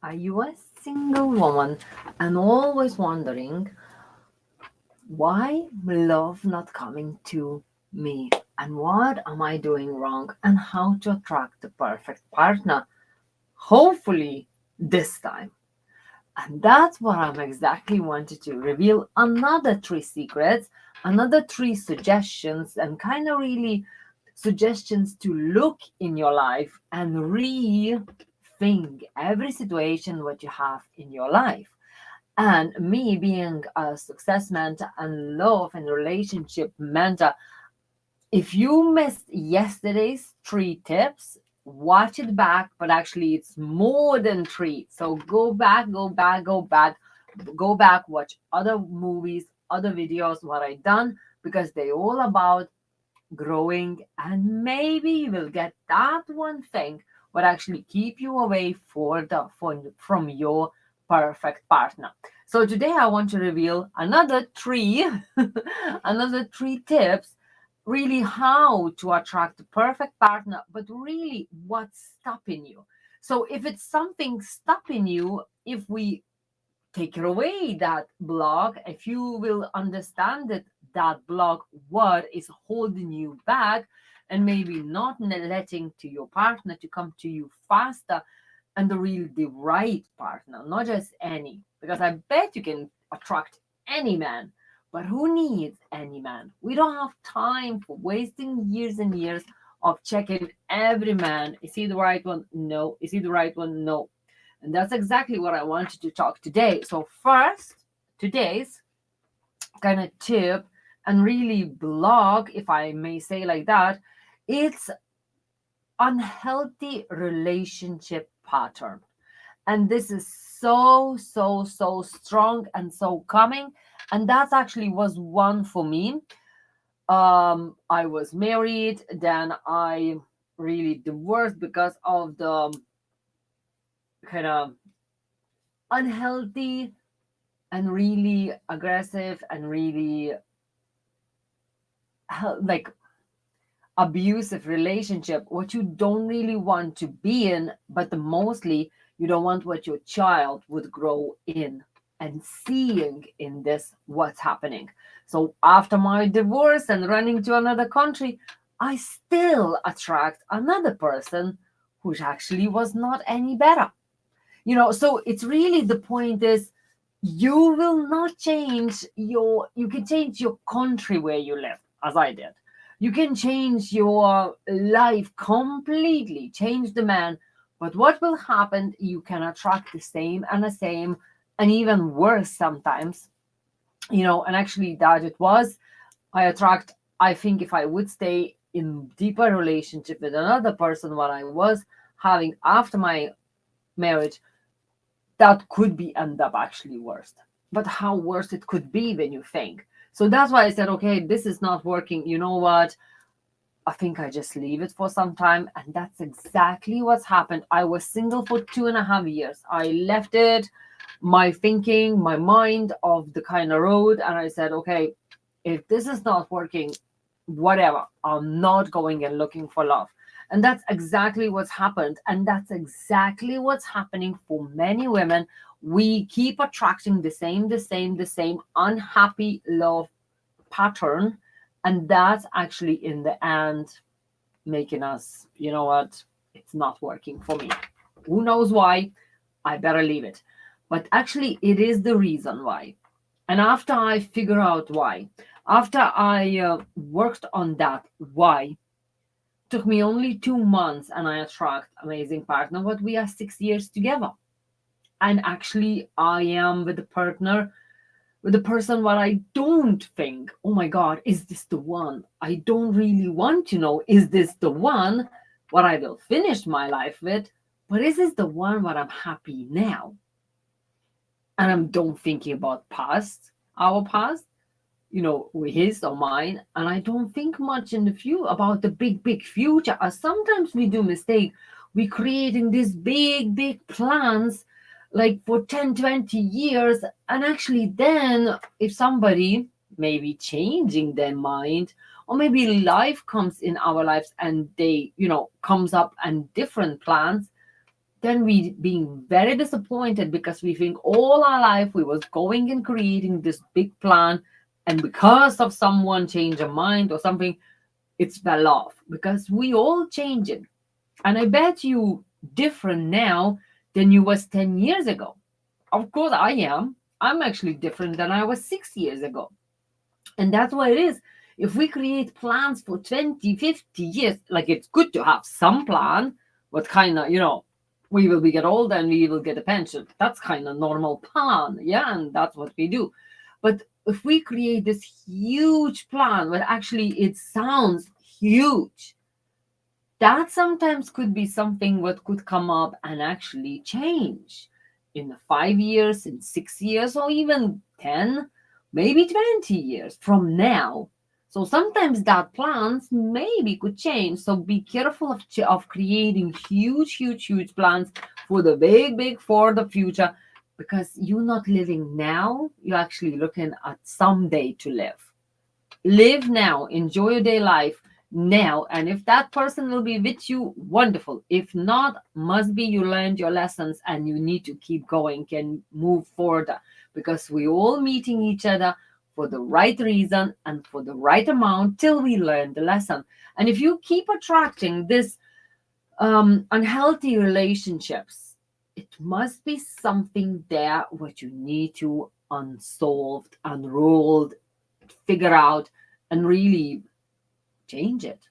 Are you a single woman and always wondering why love not coming to me and what am I doing wrong and how to attract the perfect partner? Hopefully this time. And that's what I'm exactly wanted to reveal another three secrets, another three suggestions, and kind of really suggestions to look in your life and rethink every situation what you have in your life. And me being a success mentor and love and relationship mentor, if you missed yesterday's three tips, watch it back, but actually it's more than three. So go back, watch other movies, other videos, what I done, because they all about growing and maybe you will get that one thing what actually keep you away from your perfect partner. So today I want to reveal another three another three tips really how to attract the perfect partner, but really what's stopping you. So if it's something stopping you, if we take it away that block, if you will understand that block what is holding you back and maybe not letting to your partner to come to you faster, and the right partner, not just any, because I bet you can attract any man, but who needs any man? We don't have time for wasting years and years of checking every man. Is he the right one? No. Is he the right one? No. And that's exactly what I wanted to talk today. So first, today's kind of tip and really blog, if I may say like that, it's unhealthy relationship pattern. And this is so strong and so coming. And that's actually was one for me. I was married, then I really divorced because of the kind of unhealthy and really aggressive and really like abusive relationship what you don't really want to be in, but the mostly you don't want what your child would grow in and seeing in this what's happening. So after my divorce and running to another country, I still attract another person who actually was not any better. So it's really the point is you will not change you can change your country where you live as I did. You can change your life completely, change the man, but what will happen, you can attract the same and even worse sometimes. And actually that it was I attract, I think if I would stay in deeper relationship with another person what I was having after my marriage, that could be end up actually worse. But how worse it could be when you think. So that's why I said, okay, this is not working. You know what? I think I just leave it for some time. And that's exactly what's happened. I was single for 2.5 years. I left it, my thinking, my mind of the kind of road. And I said, okay, if this is not working, whatever, I'm not going and looking for love. And that's exactly what's happened. And that's exactly what's happening for many women. We keep attracting the same unhappy love pattern. And that's actually in the end making us, you know what, it's not working for me. Who knows why? I better leave it. But actually, it is the reason why. And after I figure out why, after I worked on that why, took me only 2 months and I attract amazing partner. But we are 6 years together. And actually, I am with the partner, with the person what I don't think, oh my God, is this the one? I don't really want to know, is this the one what I will finish my life with? But is this the one what I'm happy now? And I'm don't thinking about our past, his or mine, and I don't think much in the few about the big future. As sometimes we do mistake, we creating these big plans like for 10, 20 years, and actually then if somebody maybe changing their mind, or maybe life comes in our lives and they comes up and different plans, then we being very disappointed because we think all our life we was going and creating this big plan, and because of someone change a mind or something, it's fell off because we all changing. And I bet you different now than you was 10 years ago. Of course I am. I'm actually different than I was 6 years ago. And that's what it is. If we create plans for 20, 50 years, like it's good to have some plan, what kind of, we will be get old and we will get a pension. That's kind of normal plan. Yeah. And that's what we do. But if we create this huge plan, but actually it sounds huge, that sometimes could be something what could come up and actually change in 5 years, in 6 years, or even 10, maybe 20 years from now. So sometimes that plans maybe could change. So be careful of creating huge, huge, huge plans for the big for the future, because you're not living now. You're actually looking at someday to live. Live now, enjoy your day life now. And if that person will be with you, wonderful. If not, must be you learned your lessons and you need to keep going and move forward, because we all meeting each other for the right reason and for the right amount till we learn the lesson. And if you keep attracting this unhealthy relationships, it must be something there what you need to unsolved, unrolled, figure out, and really change it.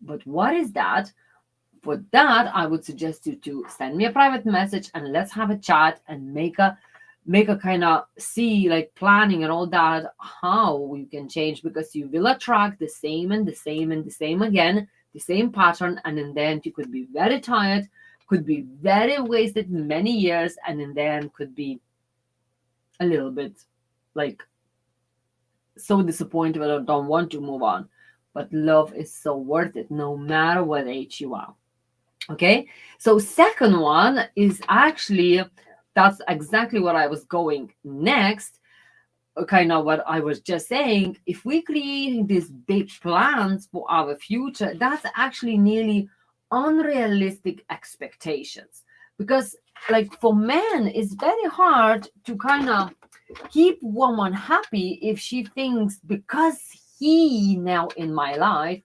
But what is that? For that, I would suggest you to send me a private message and let's have a chat and make a kind of see like planning and all that, how you can change, because you will attract the same and the same and the same again, the same pattern, and in the end you could be very tired, could be very wasted many years, and in the end could be a little bit like so disappointed or don't want to move on. But love is so worth it no matter what age you are. Okay, so second one is actually, that's exactly what I was going next, kind of what I was just saying. If we creating these big plans for our future, that's actually nearly unrealistic expectations, because like for men it's very hard to kind of keep woman happy if she thinks because he now in my life,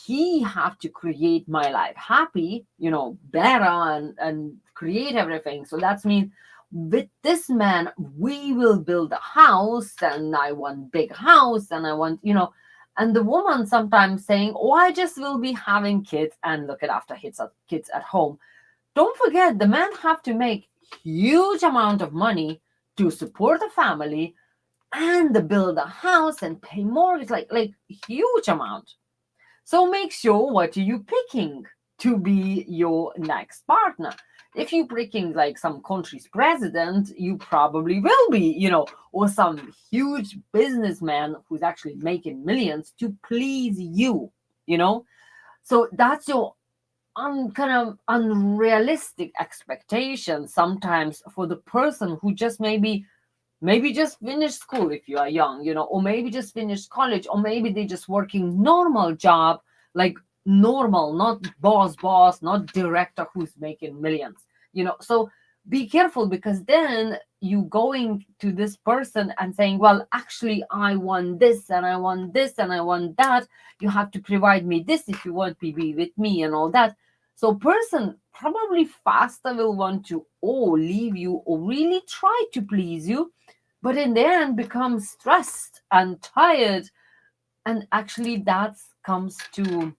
he have to create my life happy, better, and create everything. So that's mean with this man we will build a house, and I want big house, and I want, and the woman sometimes saying, oh, I just will be having kids and look at after kids at home. Don't forget, the man have to make huge amount of money to support a family and build a house and pay mortgage, like huge amount. So make sure what are you picking to be your next partner. If you're picking like some country's president, you probably will be, or some huge businessman who's actually making millions to please you, you know. So that's your kind of unrealistic expectation sometimes for the person who just maybe just finished school if you are young, or maybe just finished college, or maybe they just working normal job, like normal, not boss, not director who's making millions, So be careful, because then you going to this person and saying, well, actually I want this and I want this and I want that. You have to provide me this if you want to be with me and all that. So person probably faster will want to leave you or really try to please you, but in the end becomes stressed and tired, and actually that comes to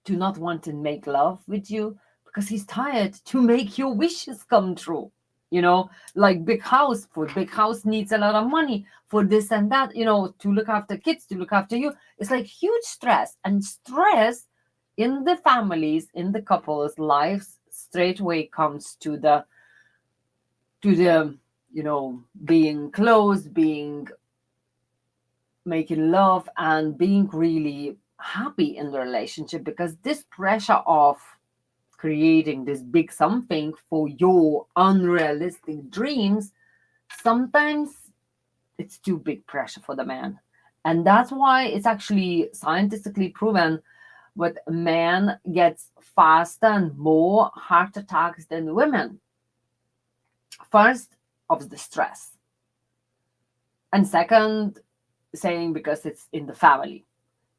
not want to make love with you, because he's tired to make your wishes come true, like big house needs a lot of money for this and that, to look after kids, to look after you. It's like huge stress, and stress in the families, in the couples lives, straight away comes to the being close, being making love, and being really happy in the relationship, because this pressure of creating this big something for your unrealistic dreams, sometimes it's too big pressure for the man. And that's why it's actually scientifically proven but men gets faster and more heart attacks than women. First, of the stress, and second, saying because it's in the family.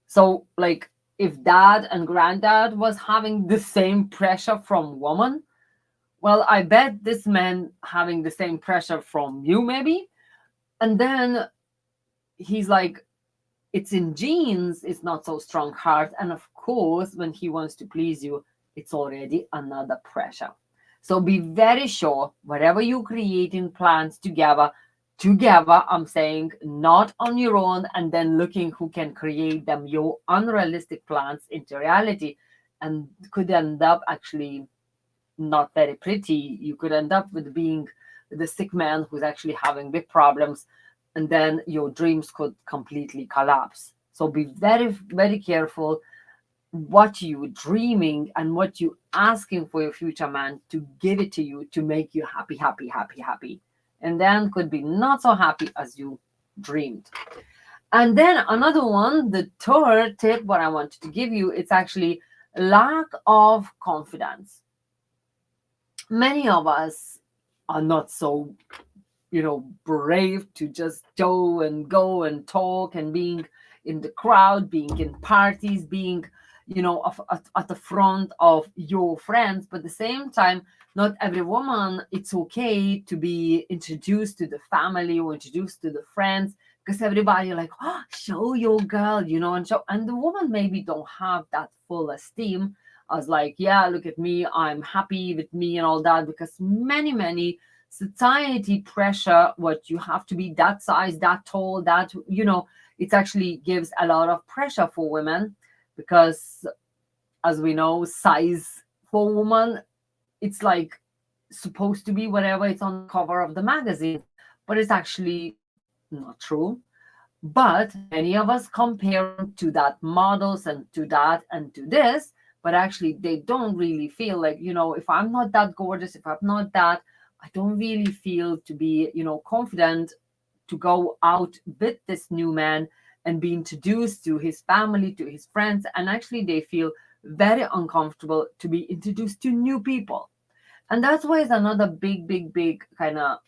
So, like, if dad and granddad was having the same pressure from woman, well, I bet this man having the same pressure from you, maybe. And then he's like, it's in genes, it's not so strong heart. And of course, when he wants to please you, it's already another pressure. So be very sure whatever you're creating plans together, I'm saying, not on your own and then looking who can create them, your unrealistic plans into reality, and could end up actually not very pretty. You could end up with being the sick man who's actually having big problems, and then your dreams could completely collapse. So be very, very careful what you dreaming and what you asking for your future man to give it to you to make you happy, happy, happy, happy. And then could be not so happy as you dreamed. And then another one, the third tip, what I wanted to give you, it's actually lack of confidence. Many of us are not so, brave to just go and talk and being in the crowd, being in parties, being, at the front of your friends. But at the same time, not every woman, it's okay to be introduced to the family or introduced to the friends, because everybody like, oh, show your girl, and the woman maybe don't have that full esteem as like, yeah, look at me, I'm happy with me and all that, because many society pressure what you have to be that size, that tall, that, it actually gives a lot of pressure for women, because as we know, size for women, it's like supposed to be whatever it's on the cover of the magazine, but it's actually not true. But many of us compare to that models and to that and to this, but actually they don't really feel like, if I'm not that gorgeous, if I'm not that, I don't really feel to be, confident to go out with this new man and be introduced to his family, to his friends. And actually they feel very uncomfortable to be introduced to new people. And that's why it's another big kind of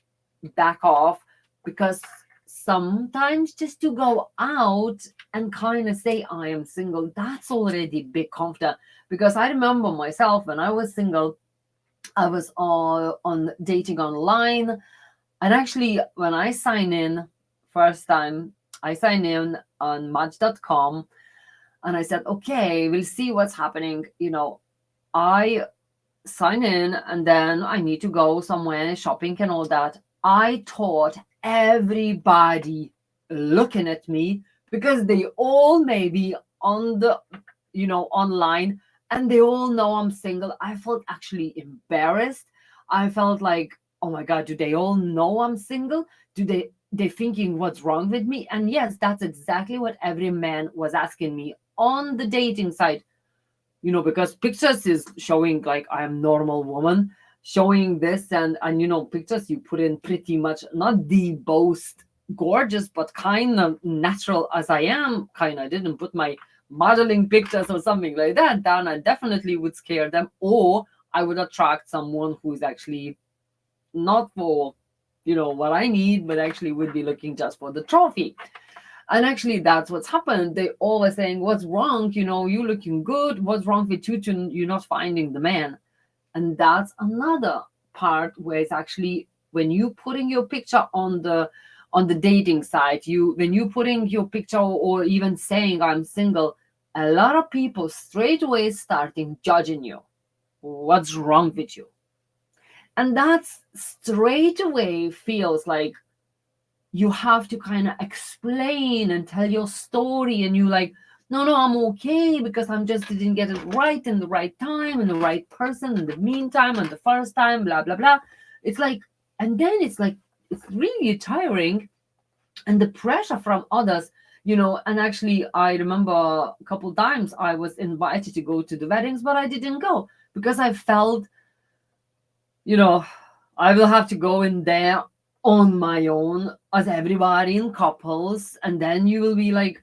back off, because sometimes just to go out and kind of say I am single, that's already big confidence. Because I remember myself when I was single, I was on dating online, and actually when I sign in first time, I sign in on Match.com, and I said, okay, we'll see what's happening. I sign in and then I need to go somewhere shopping and all that. I thought everybody looking at me, because they all may be on the, online, and they all know I'm single. I felt actually embarrassed. I felt like, oh my God, do they all know I'm single? Do they thinking what's wrong with me? And yes, that's exactly what every man was asking me on the dating site, because pictures is showing like I am normal woman, showing this, and pictures you put in pretty much not the most gorgeous, but kind of natural as I am. Kind of didn't put my modeling pictures or something like that down. I definitely would scare them, or I would attract someone who's actually not for what I need, but actually would be looking just for the trophy. And actually, that's what's happened. They always saying, "What's wrong? You looking good. What's wrong with you? You're not finding the man." And that's another part where it's actually when you putting your picture on the dating site, when you putting your picture or even saying I'm single, a lot of people straight away starting judging you. What's wrong with you? And that's straight away feels like you have to kind of explain and tell your story, and you like, no, I'm okay, because I'm just didn't get it right in the right time and the right person in the meantime and the first time, blah blah blah. It's like, and then it's like, it's really tiring, and the pressure from others, and actually I remember a couple times I was invited to go to the weddings, but I didn't go because I felt, I will have to go in there on my own as everybody in couples, and then you will be like,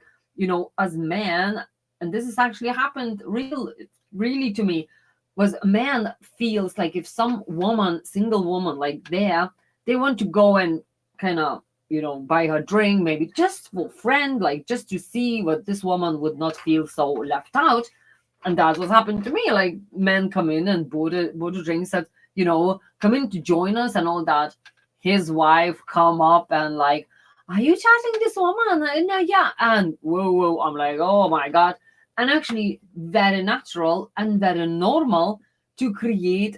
as man, and this has actually happened really to me, was a man feels like if some woman, single woman, like they want to go and kind of, buy her drink, maybe just for friend, like just to see what this woman would not feel so left out. And that's what happened to me. Like men come in and bought a drink, said, come in to join us and all that. His wife come up and like, are you chatting this woman? And yeah. And whoa, I'm like, oh my God. And actually very natural and very normal to create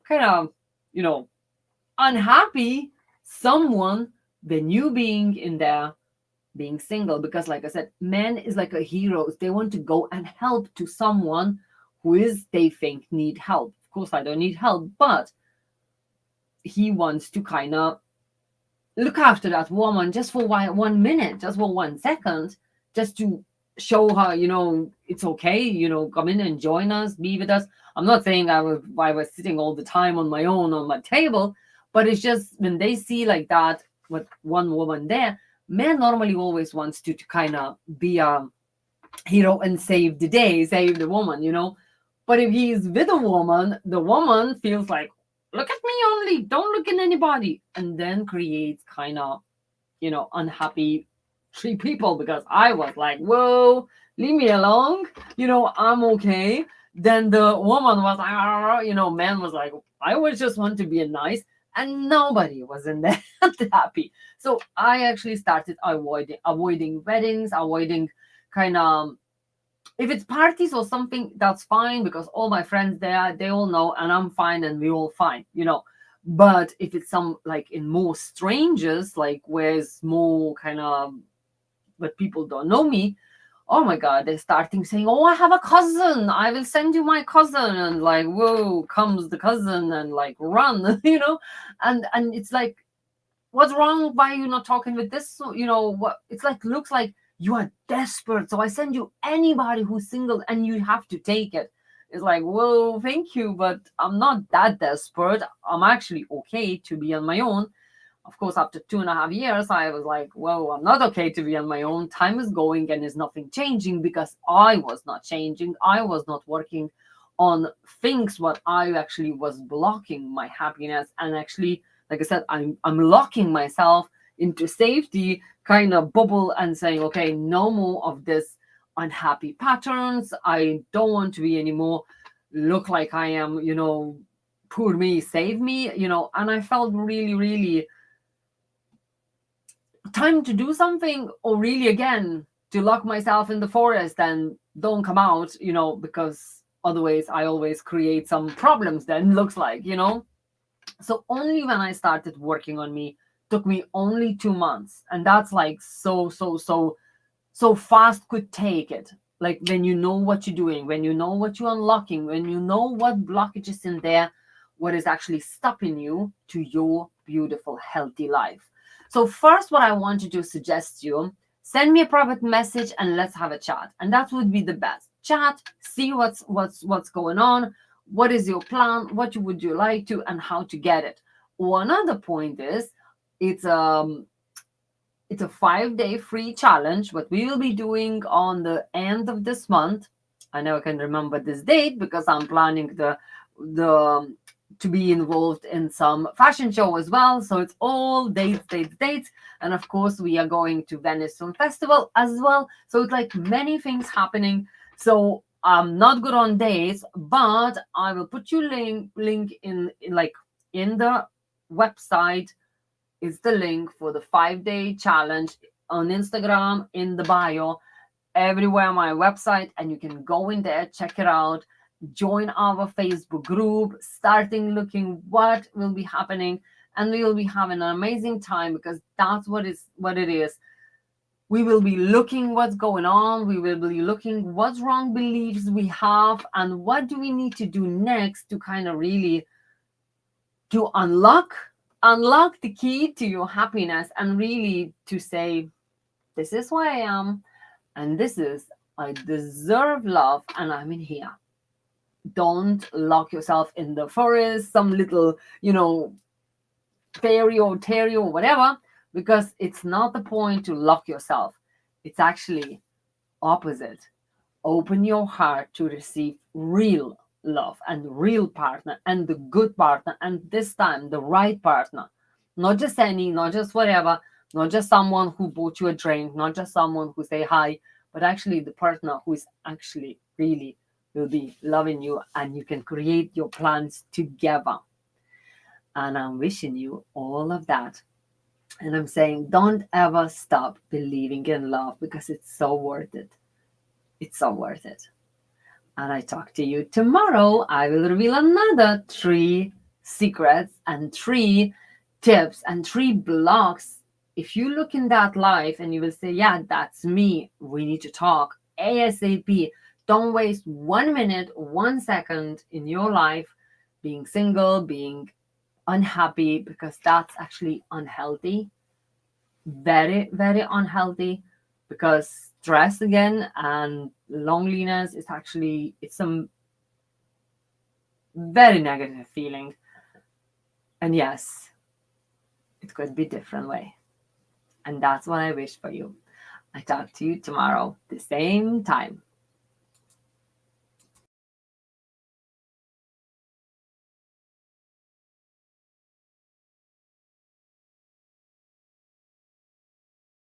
kind of, you know, unhappy someone, the new being in there being single, because like I said, men is like a heroes. They want to go and help to someone who is they think need help. Of course I don't need help, but he wants to kind of look after that woman just for 1 minute, just for 1 second, just to show her, it's okay, come in and join us, be with us. I'm not saying I was sitting all the time on my own on my table, but it's just when they see like that with one woman there, man normally always wants to kind of be a hero and save the day, save the woman. But if he's with a woman, the woman feels like, look at me only, don't look at anybody, and then creates kind of, unhappy three people, because I was like, whoa, leave me alone, I'm okay. Then the woman was like, man was like, I was just want to be nice, and nobody was in there happy. So I actually started avoiding weddings, avoiding kind of, if it's parties or something, that's fine, because all my friends there, they all know, and I'm fine, and we all fine. But if it's some like in more strangers, like where it's more kind of, but people don't know me, oh my God, they're starting saying, oh, I have a cousin, I will send you my cousin, and like, whoa, comes the cousin, and like run, and it's like, what's wrong? Why are you not talking with this? So, what it's like, looks like you are desperate. So I send you anybody who's single and you have to take it. It's like, whoa, thank you, but I'm not that desperate. I'm actually okay to be on my own. Of course, after 2.5 years, I was like, whoa, I'm not okay to be on my own. Time is going and there's nothing changing, because I was not changing. I was not working on things what I actually was blocking my happiness, and actually, like I said, I'm locking myself into safety kind of bubble and saying, okay, no more of this unhappy patterns. I don't want to be anymore look like I am, poor me, save me, and I felt really, really time to do something, or really again to lock myself in the forest and don't come out, because otherwise I always create some problems then, looks like. So only when I started working on me, took me only 2 months, and that's like so fast could take it. Like when you know what you're doing, when you know what you're unlocking, when you know what blockages in there, what is actually stopping you to your beautiful healthy life. So first, what I want to do, suggest you, send me a private message and let's have a chat, and that would be the best. Chat, see what's going on, what is your plan, what would you like to, and how to get it. One other point is, it's it's a 5-day free challenge, what we will be doing on the end of this month. I never can remember this date because I'm planning the to be involved in some fashion show as well. So it's all dates. And of course, we are going to Venice Film Festival as well. So it's like many things happening. So I'm not good on dates, but I will put you link in the website. Is the link for the 5-day challenge on Instagram in the bio, everywhere on my website, and you can go in there, check it out, join our Facebook group, starting looking what will be happening, and we will be having an amazing time, because that's what it is. We will be looking what's going on, we will be looking what's wrong beliefs we have, and what do we need to do next to kind of really to unlock the key to your happiness, and really to say, this is who I am, and this is, I deserve love, and I'm in here. Don't lock yourself in the forest, some little, fairy or terry or whatever, because it's not the point to lock yourself. It's actually opposite. Open your heart to receive real love and real partner and the good partner, and this time the right partner. Not just any, not just whatever, not just someone who bought you a drink, not just someone who say hi, but actually the partner who is actually really will be loving you, and you can create your plans together. And I'm wishing you all of that. And I'm saying, don't ever stop believing in love, because it's so worth it. It's so worth it. And I talk to you tomorrow. I will reveal another 3 secrets and 3 tips and 3 blocks. If you look in that life and you will say, yeah, that's me, we need to talk ASAP. Don't waste 1 minute, 1 second in your life being single, being unhappy, because that's actually unhealthy. Very, very unhealthy, because stress again and loneliness is actually, it's some very negative feeling. And yes, it could be different way. And that's what I wish for you. I talk to you tomorrow, the same time.